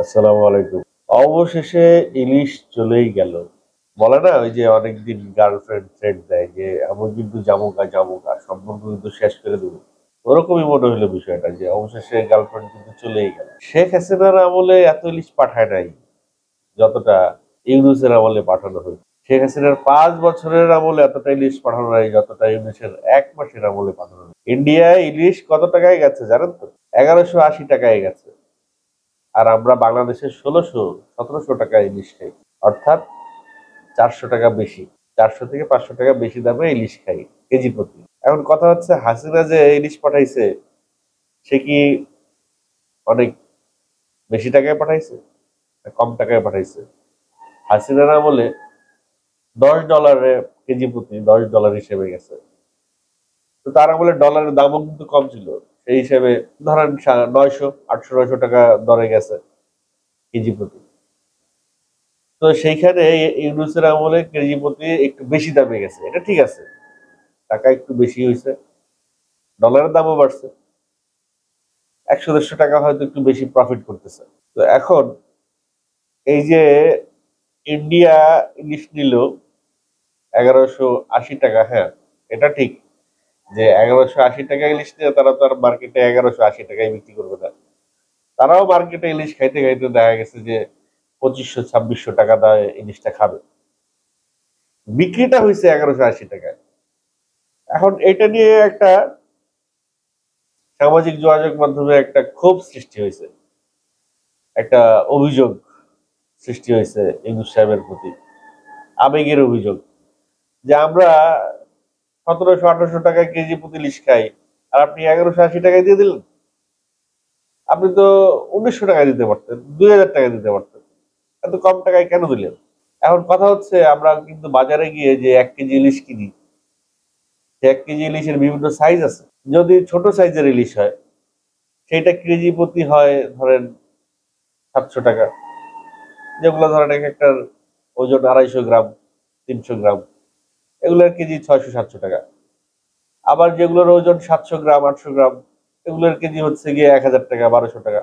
আসসালামু আলাইকুম। অবশেষে ইলিশ চলেই গেল। বলে না ওই যে অনেকদিন গার্লফ্রেন্ড থ্রেট দেয় যে আমি কিন্তু যাবো গা সম্পর্ক কিন্তু শেষ করে দেবো। ওরকমই মনে হলো বিষয়টা যে অবশেষে গার্লফ্রেন্ড কিন্তু চলেই গেল। শেখ হাসিনার আমলে এত ইলিশ পাঠায় নাই যতটা ইউনূসের আমলে পাঠানো হয়েছে। শেখ হাসিনার 5 বছরের আমলে এতটা ইলিশ পাঠানো নাই যতটা ইউনূসের 1 মাসের আমলে পাঠানো হয়েছে। ইন্ডিয়ায় ইলিশ কত টাকায় গেছে জানেন তো? 1180 টাকায় গেছে। আর আমরা বাংলাদেশে 1600-1700 টাকা ইলিশ খাই, অর্থাৎ 400 টাকা বেশি, 400 থেকে 500 টাকা বেশি দামে ইলিশ খাই কেজি প্রতি। এখন কথা হচ্ছে হাসিনা যে ইলিশ পাঠাইছে সে কি অনেক বেশি টাকায় পাঠাইছে না কম টাকায় পাঠাইছে? হাসিনার আমলে $10 কেজি প্রতি $10 হিসেবে গেছে। তো তার আমলে ডলারের দামও কিন্তু কম ছিল, সেই হিসেবে ধরেন 900, 800, 900 টাকা দরে গেছে কেজি প্রতি। তো সেইখানে ইউনূসের আমলে কেজি প্রতি একটু বেশি দামে গেছে, এটা ঠিক আছে, টাকা একটু বেশি হয়েছে, ডলারের দামও বাড়ছে, 100-150 টাকা হয়তো একটু বেশি প্রফিট করতেছে। তো এখন এই যে ইন্ডিয়া ইলিশ নিল 1180 টাকা, হ্যাঁ এটা ঠিক যে 1180 টাকা ইলিশ নিয়ে তারা তো আর মার্কেটে 1180 টাকায় বিক্রি করবে না। তারাও মার্কেটে ইলিশ খাইতে খাইতে দেখা গেছে যে 2500-2600 টাকা দায় ইলিশটা খাবে, বিক্রিটা হয়েছে 1180 টাকায়। এখন এটা নিয়ে একটা সামাজিক যোগাযোগ মাধ্যমে একটা ক্ষোভ সৃষ্টি হয়েছে, একটা অভিযোগ সৃষ্টি হয়েছে ইউনূস সাহেবের প্রতি, আবেগের অভিযোগ যে আমরা 1700-1800 টাকায় কেজি প্রতি ইলিশ খাই আর আপনি 1180 টাকায় দিয়ে দিলেন। আপনি তো 1900 টাকায় দিতে পারতেন, 2000 টাকা দিতে পারতেন, এত কম টাকায় কেন দিলেন? এখন কথা হচ্ছে আমরা কিন্তু বাজারে গিয়ে যে 1 কেজি ইলিশ কিনি, সে 1 কেজি ইলিশের বিভিন্ন সাইজ আছে। যদি ছোট সাইজের ইলিশ হয় সেটা কেজি প্রতি হয় ধরেন 700 টাকা, যেগুলো ধরেন এক একটার ওজন 250 গ্রাম, 300 গ্রাম, এগুলোর কেজি 600-700 টাকা। আবার যেগুলোর ওজন 700 গ্রাম, 800 গ্রাম, এগুলোর কেজি হচ্ছে গিয়ে 1000 টাকা, 1200 টাকা।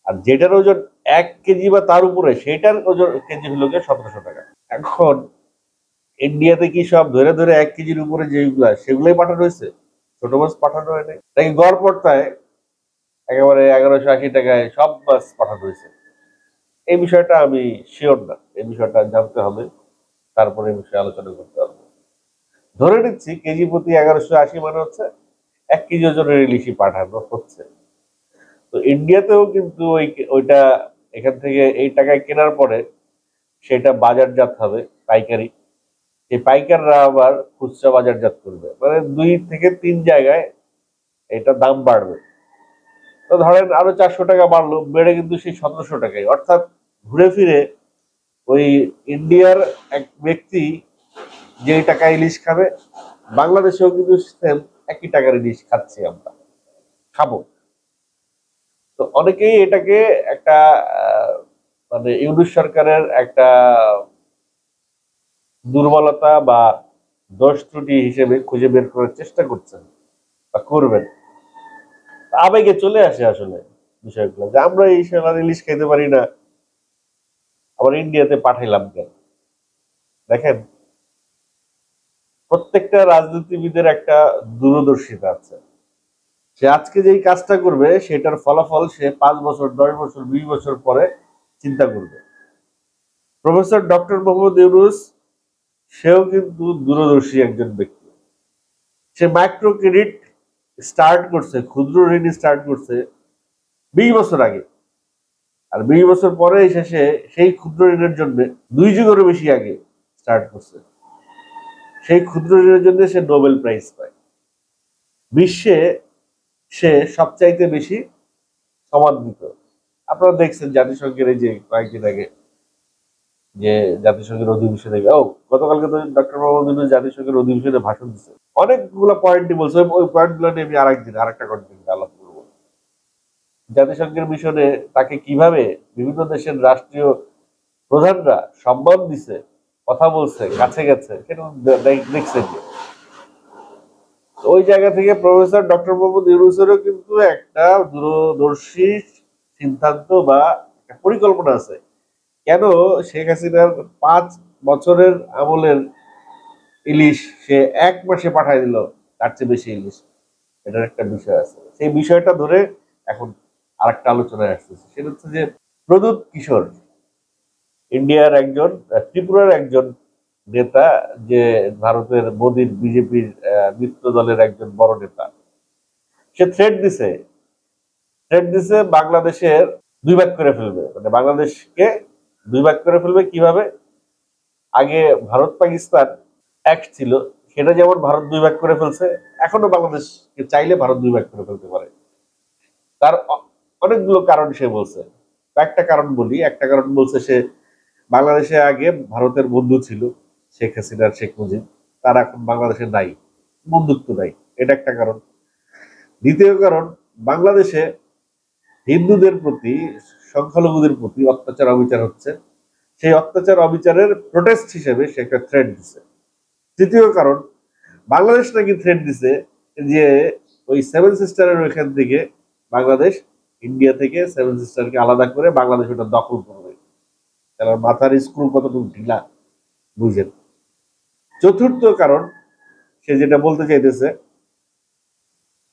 আর যেটার ওজন 1 কেজি বা তার উপরে সেটার ওজন কেজি হলো গিয়ে 1700 টাকা। এখন ইন্ডিয়াতে কি সব ধরে ধরে 1 কেজির উপরে যেগুলা সেগুলোই পাঠানো হয়েছে, ছোট মাছ পাঠানো হয় নাই নাকি গড়পড়তায় একেবারে 1180 টাকায় সব মাছ পাঠানো হয়েছে? এই বিষয়টা আমি শিওর না, এই বিষয়টা জানতে হবে, তারপরে এই বিষয়ে আলোচনা করতে হবে। ধরে নিচ্ছি কেজি প্রতি 1180 মানে হচ্ছে 1 কেজি ওজনের ইলিশই পাঠানো হচ্ছে। তো ইন্ডিয়াতেও কিন্তু ওইটা এখান থেকে এই টাকায় কেনার পরে সেটা বাজারজাত হবে পাইকারি, এই পাইকাররা আবার খুচরা বাজারজাত করবে, মানে 2 থেকে 3 জায়গায় এটা দাম বাড়বে। তো ধরেন আরো 400 টাকা বাড়লো, বেড়ে কিন্তু সেই 1700 টাকায়, অর্থাৎ ঘুরে ফিরে ওই ইন্ডিয়ার এক ব্যক্তি যে টাকায় ইলিশ খাবে বাংলাদেশেও কিন্তু সেম একই টাকার ইলিশ খাচ্ছি আমরা, খাবো। তো অনেকেই এটাকে একটা মানে ইউনূস সরকারের একটা দুর্বলতা বা দোষ ত্রুটি হিসেবে খুঁজে বের করার চেষ্টা করছেন বা করবেন। আবেগে চলে আসে আসলে বিষয়গুলো যে আমরা এই সোনার ইলিশ খেতে পারি না, আবার ইন্ডিয়াতে পাঠাইলাম কেন? দেখেন, প্রত্যেকটা রাজনীতিবিদের একটা দূরদর্শিতা আছে। সে আজকে যেই কাজটা করবে সেটার ফলাফল সে 5 বছর, 10 বছর, 20 বছর পরে চিন্তা করবে। প্রফেসর ডক্টর মোহাম্মদ ইউনূস সেও কিন্তু দূরদর্শী একজন ব্যক্তি। সে মাইক্রো ক্রেডিট স্টার্ট করছে, ক্ষুদ্র ঋণ স্টার্ট করছে 20 বছর আগে, আর 20 বছর পরে এসে সে সেই ক্ষুদ্র ঋণের জন্য 2 যুগেরও বেশি আগে স্টার্ট করছে। সেই ক্ষুদ্র ঋণের জন্য সে নোবেল প্রাইজ পায়। বিশ্বে সে সবচাইতে বেশি সমাদৃত। আপনারা দেখছেন জাতিসংঘের এই যে কয়েকদিন আগে যে জাতিসংঘের অধিবেশনে, গতকালকে তো ডক্টর মোহাম্মদ ইউনূস জাতিসংঘের অধিবেশনে ভাষণ দিচ্ছে, অনেকগুলো পয়েন্টই বলছে, ওই পয়েন্টগুলো নিয়ে আমি আরেকদিন আরেকটা কন্টেন্ট আলাপ করবো। জাতিসংঘের মিশনে তাকে কিভাবে বিভিন্ন দেশের রাষ্ট্রীয় প্রধানরা সম্মান দিছে, কথা বলছে, কাছে গেছে, সেটা দেখছেন। ওই জায়গা থেকে প্রফেসর ডক্টর মোহাম্মদ ইউনূসেরও কিন্তু একটা দূরদর্শী সিদ্ধান্ত বা একটা পরিকল্পনা আছে। কেন শেখ হাসিনার 5 বছরের আমলের ইলিশ সে 1 মাসে পাঠায় দিল, তার চেয়ে বেশি ইলিশ, এটার একটা বিষয় আছে। সেই বিষয়টা ধরে এখন আরেকটা আলোচনায় আসতেছে, সেটা হচ্ছে যে প্রদ্যুৎ কিশোর ইন্ডিয়ার একজন ত্রিপুরার একজন নেতা, যে ভারতের মোদীর বিজেপির মিত্র দলের একজন বড় নেতা। সে থ্রেট দিছে বাংলাদেশের 2 ভাগ করে ফেলবে, মানে বাংলাদেশকে 2 ভাগ করে ফেলবে। কিভাবে? আগে ভারত পাকিস্তান এক ছিল, সেটা যেমন ভারত 2 ভাগ করে ফেলছে, এখনো বাংলাদেশকে চাইলে ভারত 2 ভাগ করে ফেলতে পারে। তার অনেকগুলো কারণ সে বলছে। একটা কারণ বলি, একটা কারণ বলছে সে বাংলাদেশে আগে ভারতের বন্ধু ছিল, শেখ হাসিনার শেখ মুজিব, তার এখন বাংলাদেশে নাই, বন্ধুত্ব নাই, এটা একটা কারণ। দ্বিতীয় কারণ, বাংলাদেশে হিন্দুদের প্রতি, সংখ্যালঘুদের প্রতি অত্যাচার অবিচার হচ্ছে, সেই অত্যাচার অবিচারের প্রোটেস্ট হিসেবে সে একটা থ্রেট দিছে। তৃতীয় কারণ, বাংলাদেশ নাকি থ্রেট দিছে যে ওই 7 সিস্টারের ওইখান থেকে বাংলাদেশ ইন্ডিয়া থেকে 7 সিস্টারকে আলাদা করে বাংলাদেশ ওটা দখল করবে। তাহলে মাথার স্ক্রু কতটুকু ঢিলা বুঝেন। চতুর্থ কারণ, সে যেটা বলতে চাইতেছে,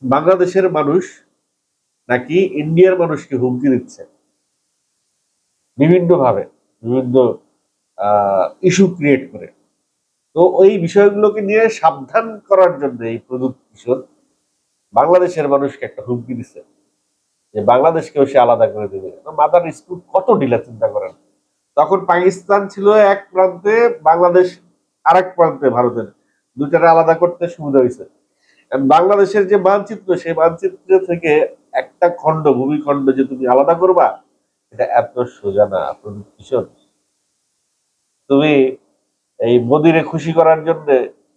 বাংলাদেশের মানুষ নাকি ইন্ডিয়ার মানুষকে হুমকি দিচ্ছে বিভিন্ন ভাবে, বিভিন্ন ইস্যু ক্রিয়েট করে। তো ওই বিষয়গুলোকে নিয়ে সাবধান করার জন্য এই প্রদ্যুৎ কিশোর বাংলাদেশের মানুষকে একটা হুমকি দিচ্ছে যে বাংলাদেশকেও সে আলাদা করে দেবে। মাদার স্ক্রু কত ঢিলা, চিন্তা করেন। তখন পাকিস্তান ছিল এক প্রান্তে, বাংলাদেশ আরেক প্রান্তে, ভারতের দুইটারে আলাদা করতে সুবিধা হয়েছে। বাংলাদেশের যে মানচিত্র, সেই মানচিত্র থেকে একটা খণ্ড, ভূমিখণ্ড যে তুমি আলাদা করবা, এটা এত সোজা না প্রদ্যুৎ কিশোর। তুমি এই মোদিরে খুশি করার জন্য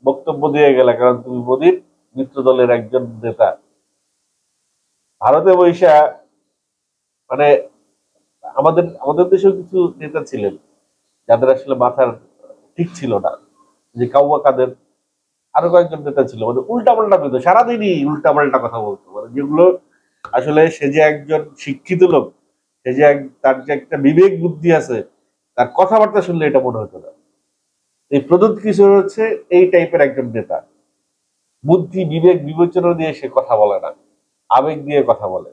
বক্তব্য দিয়ে গেলে, কারণ তুমি মোদির মিত্র দলের একজন নেতা। ভারতে বৈশা মানে আমাদের আমাদের দেশেও কিছু নেতা ছিলেন যাদের আসলে মাথার ঠিক ছিল না, যে কাউয়া কাদের, আরো কয়েকজন নেতা ছিল, মানে উল্টা পাল্টা পেত, সারাদিনই উল্টা পাল্টা কথা বলতো, মানে যেগুলো আসলে সে যে একজন শিক্ষিত লোক, সে যে তার যে একটা বিবেক বুদ্ধি আছে, তার কথাবার্তা শুনলে এটা মনে হতো না। এই প্রদ্যুৎ কিশোর হচ্ছে এই টাইপের একজন নেতা। বুদ্ধি বিবেক বিবেচনা দিয়ে সে কথা বলে না, আবেগ দিয়ে কথা বলে,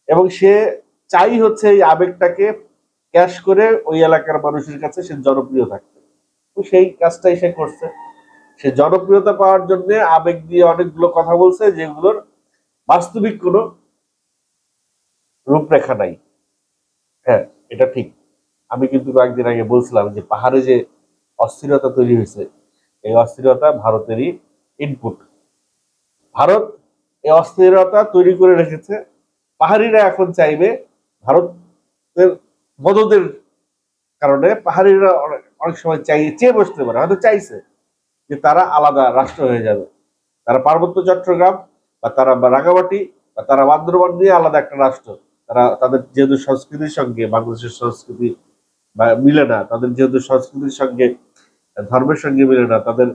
এবং সে চাই হচ্ছে এই আবেগটাকে ক্যাশ করে ওই এলাকার মানুষের কাছে সে জনপ্রিয় থাকতে। তো সেই কাজটাই সে করছে। সে জনপ্রিয়তা পাওয়ার জন্য আবেগ দিয়ে অনেকগুলো কথা বলছে, যেগুলোর বাস্তবিক কোনো রূপরেখা নাই। হ্যাঁ, এটা ঠিক। আমি কিন্তু কয়েকদিন আগে বলছিলাম যে পাহাড়ে যে অস্থিরতা তৈরি হয়েছে, এই অস্থিরতা ভারতেরই ইনপুট। ভারত এই অস্থিরতা তৈরি করে রেখেছে। পাহাড়িরা এখন চাইবে ভারতের মদদের কারণে, পাহাড়িরা অনেক সময় চেয়ে বসতে পারে, হয়তো চাইছে যে তারা আলাদা রাষ্ট্র হয়ে যাবে, তারা পার্বত্য চট্টগ্রাম বা তারা রাঙামাটি বা তারা বান্দরবান নিয়ে আলাদা একটা রাষ্ট্র। তারা তাদের যেহেতু সংস্কৃতির সঙ্গে বাংলাদেশের সংস্কৃতি বা মিলে না, তাদের যেহেতু সংস্কৃতির সঙ্গে ধর্মের সঙ্গে মিলে না, তাদের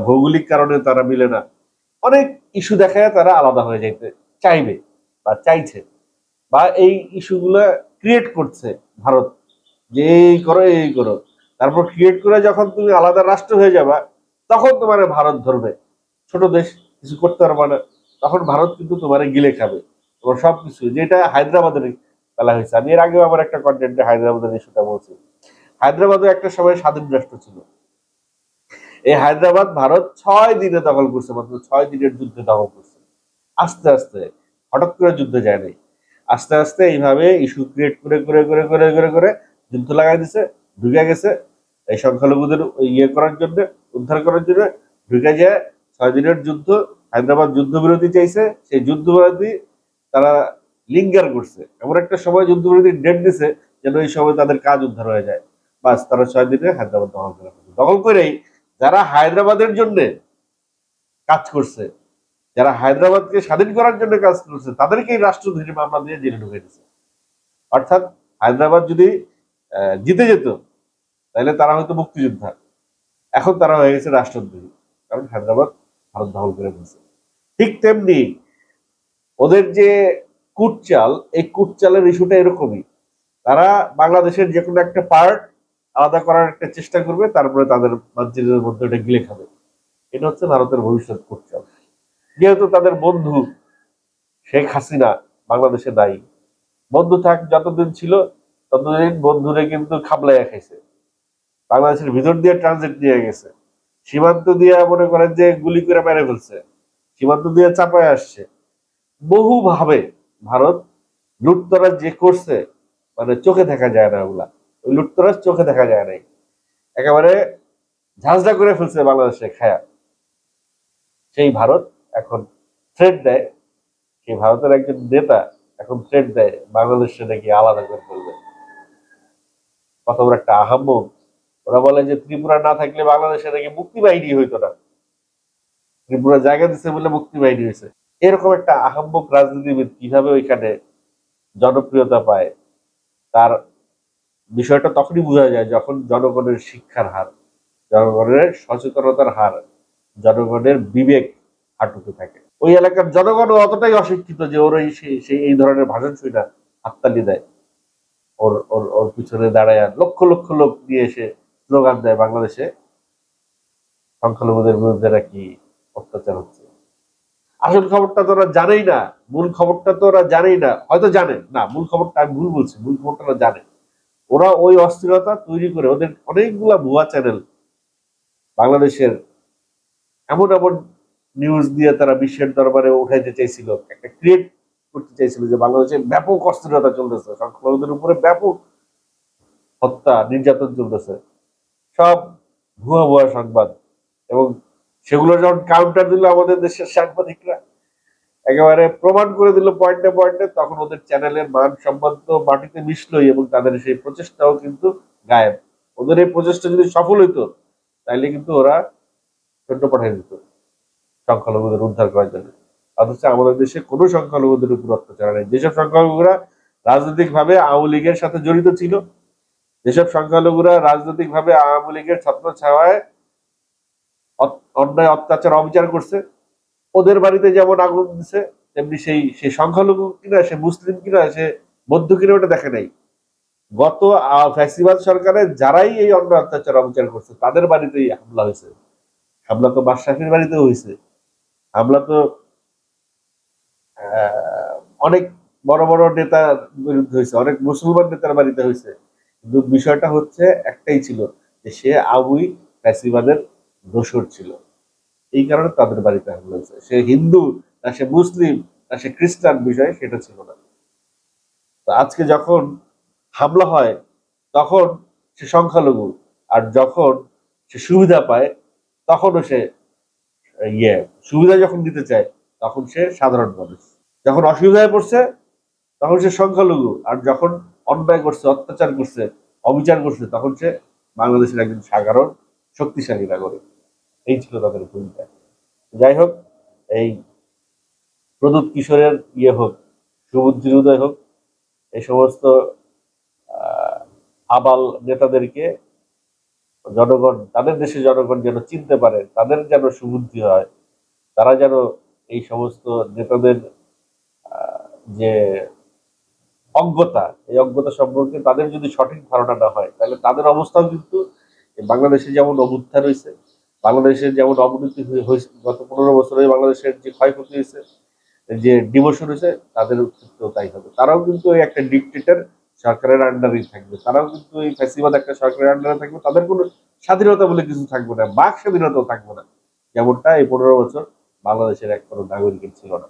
ভৌগোলিক কারণে তারা মিলে না, অনেক ইস্যু দেখায় তারা আলাদা হয়ে যাইতে চাইবে বা চাইছে, বা এই ইস্যুগুলা ক্রিয়েট করছে ভারত, যে এই করো এই করো। তারপর ক্রিয়েট করে যখন তুমি আলাদা রাষ্ট্র হয়ে যাবা, তখন তোমার ভারত ধরবে, ছোট দেশ কিছু করতে পারবে না, তখন ভারত কিন্তু তোমার গিলে খাবে তোমার সবকিছু। যেটা হায়দ্রাবাদের বেলা হয়েছে, আমি এর আগেও আমার একটা কন্টেন্টে হায়দ্রাবাদের ইস্যুটা বলছি। হায়দ্রাবাদও একটা সময় স্বাধীন রাষ্ট্র ছিল। এই হায়দ্রাবাদ ভারত 6 দিনে দখল করছে, মাত্র 6 দিনের যুদ্ধে দখল করছে। আস্তে আস্তে, হঠাৎ করে যুদ্ধে যায় নাই, আস্তে আস্তে এইভাবে ইস্যু ক্রিয়েট করে করে করে করে করে করে যুদ্ধ লাগাই দিছে, ঢুকে গেছে এই সংখ্যালঘুদের ইয়ে করার জন্য, উদ্ধার করার জন্য ঢুকে যায়। 6 দিনের যুদ্ধ, হায়দ্রাবাদ যুদ্ধবিরতি চাইছে, সেই যুদ্ধবিরতি তারা লিঙ্গার করছে, এমন একটা সময় যুদ্ধবিরতি ডেট দিছে যেন এই সময় তাদের কাজ উদ্ধার হয়ে যায়। বাস, তারা 6 দিনে হায়দ্রাবাদ দখল করে ফেলছে। দখল করেই যারা হায়দ্রাবাদের জন্য কাজ করছে, যারা হায়দ্রাবাদকে স্বাধীন করার জন্য কাজ করছে, তাদেরকেই রাষ্ট্রদ্রোহী মামলা দিয়ে জেলে ঢুকে দিচ্ছে। অর্থাৎ হায়দ্রাবাদ যদি জিতে যেত, তাহলে তারা হয়তো মুক্তিযোদ্ধা, এখন তারা হয়ে গেছে রাষ্ট্রদ্রোহী, কারণ হায়দ্রাবাদ ভারত দখল করে ফেলছে। ঠিক তেমনি ওদের যে কুটচাল, এই কুটচালের ইস্যুটা এরকমই। তারা বাংলাদেশের যে কোনো একটা পার্ট আলাদা করার একটা চেষ্টা করবে, তারপরে তাদের মানচিত্রের মধ্যে ওটা গিলে খাবে। এটা হচ্ছে ভারতের ভবিষ্যৎ করছে। যেহেতু তাদের বন্ধু শেখ হাসিনা বাংলাদেশে নাই, বন্ধু থাক যতদিন ছিল ততদিন বন্ধুরে কিন্তু খাবলাইয়া খাইছে, বাংলাদেশের ভিতর দিয়ে ট্রানজিট নিয়ে গেছে, সীমান্ত দিয়ে মনে করেন যে গুলি করে মেরে ফেলছে, সীমান্ত দিয়ে চাপায় আসছে বহু ভাবে। ভারত লুটতরাজ যে করছে, মানে চোখে দেখা যায় না ওগুলা, ওই লুটতরাজ চোখে দেখা যায় নাই, একেবারে ঝাঁঝরা করে ফেলছে বাংলাদেশে খায়া। সেই ভারত এখন থ্রেট দেয়, সেই ভারতের একজন নেতা এখন থ্রেট দেয় বাংলাদেশে নাকি আলাদা করে ফেলবে। কত বড় একটা আহাম্মক! ওরা বলে যে ত্রিপুরা না থাকলে বাংলাদেশে নাকি মুক্তি বাহিনী হইতো না, ত্রিপুরা জায়গা দিচ্ছে বলে মুক্তি বাহিনী হয়েছে। এরকম একটা আহাম্মক রাজনীতিবিদ কিভাবে ওইখানে জনপ্রিয়তা পায়, তার বিষয়টা তখনই বোঝা যায় যখন জনগণের শিক্ষার হার, জনগণের সচেতনতার হার, জনগণের বিবেক হাঁটুতে থাকে। ওই এলাকার জনগণও অতটাই অশিক্ষিত যে ওর এই ধরনের ভাষণ শুই না হাততালি দেয়, ওর ওর ওর পিছনে দাঁড়ায় লক্ষ লক্ষ লোক নিয়ে এসে স্লোগান দেয় বাংলাদেশে সংখ্যালঘুদের বিরুদ্ধে নাকি অত্যাচার হচ্ছে। আসল খবরটা তো ওরা জানেই না, মূল খবরটা তো ওরা জানেই না, হয়তো জানে না, মূল খবরটা আমি ভুল বলছি, মূল খবরটা ওরা জানে। ওরা ওই অস্থিরতা তৈরি করে ওদের অনেকগুলা ভুয়া চ্যানেল বাংলাদেশের এমন এমন নিউজ দিয়ে তারা বিশ্বের দরবারে উঠাইতে চাইছিল, একটা ক্রিয়েট করতে চাইছিল যে বাংলাদেশে ব্যাপক অস্থিরতা চলতেছে, সংখ্যালঘুদের উপরে ব্যাপক হত্যা নির্যাতন চলতেছে, সব ভুয়া ভুয়া সংবাদ। এবং সেগুলো যখন কাউন্টার দিল আমাদের দেশের সাংবাদিকরা, একেবারে প্রমাণ করে দিল পয়েন্টে পয়েন্টে, তখন ওদের চ্যানেলের মান সম্মান তো মাটিতে মিশলই, এবং তাদের সেই প্রচেষ্টাও কিন্তু গায়েব। ওদের এই প্রচেষ্টা যদি সফল হইতো তাইলে কিন্তু ওরা সৈন্য পাঠিয়ে দিত সংখ্যালঘুদের উদ্ধার করার জন্য। অথচ আমাদের দেশে কোনো সংখ্যালঘুদের উপর অত্যাচার নেই। যেসব সংখ্যালঘুরা রাজনৈতিক ভাবে আওয়ামী লীগের সাথে জড়িত ছিল, যেসব সংখ্যালঘুরা রাজনৈতিক ভাবে আওয়ামী লীগের ছত্র ছাওয়ায় অন্যায় অত্যাচার অবিচার করছে, ওদের বাড়িতে যেমন আগুন দিছে, তেমনি সেই সেই সংখ্যালঘু কিনা, সে মুসলিম কিনা, সে বৌদ্ধ কিনা, ওটা দেখে নাই। গত ফ্যাসিবাদ সরকারের যারাই এই অন্যায় অত্যাচার অবিচার করছে তাদের বাড়িতেই হামলা হয়েছে। হামলা তো মাশরাফির বাড়িতেও হয়েছে, হামলা তো অনেক বড় বড় নেতার বিরুদ্ধে হয়েছে, অনেক মুসলমান নেতার বাড়িতে হয়েছে। কিন্তু বিষয়টা হচ্ছে একটাই ছিল যে সে আবুই ফ্যাসিবাদের দোসর ছিল, এই কারণে তাদের বাড়িতে হামলা হয়েছে। সে হিন্দু না সে মুসলিম না সে খ্রিস্টান, বিষয় সেটা ছিল না। তো আজকে যখন হামলা হয় তখন সে সংখ্যালঘু, আর যখন সে সুবিধা পায় তখনও সে সুবিধা যখন দিতে চায় তখন সে সাধারণ মানুষ। যখন অসুবিধায় পড়ছে তখন সে সংখ্যালঘু, আর যখন অন্যায় করছে, অত্যাচার করছে, অবিচার করছে, তখন সে বাংলাদেশের একজন সাধারণ শক্তিশালী নাগরিক। এই ছিল তাদের ভূমিকা। যাই হোক, এই প্রদীপ কিশোরের হোক, সুবুদ্ধির উদয় হোক, এই সমস্ত আবাল নেতাদেরকে জনগণ, তাদের দেশে জনগণ যেন চিনতে পারে, তাদের যেন সুবুদ্ধি হয়, তারা যেন এই সমস্ত নেতাদের যে অজ্ঞতা, এই অজ্ঞতা সম্পর্কে তাদের যদি সঠিক ধারণা না হয়, তাহলে তাদের অবস্থাও কিন্তু বাংলাদেশে যেমন অভ্যুত্থান হয়েছে, বাংলাদেশের যেমন অবনতি হয়েছে, গত 15 বছরে বাংলাদেশের যে ক্ষয়ক্ষতি হয়েছে, যে ডিমোশন হয়েছে, তাদের ক্ষেত্রেও তাই হবে। তারাও কিন্তু ওই একটা ডিকটেটর সরকারের আন্ডারেই থাকবে, তারাও কিন্তু এই ফ্যাসিবাদ একটা সরকারের আন্ডারে থাকবে, তাদের কোনো স্বাধীনতা বলে কিছু থাকবে না, বাক স্বাধীনতাও থাকবে না, যেমনটা এই 15 বছর বাংলাদেশের এক কোনো নাগরিকের ছিল না।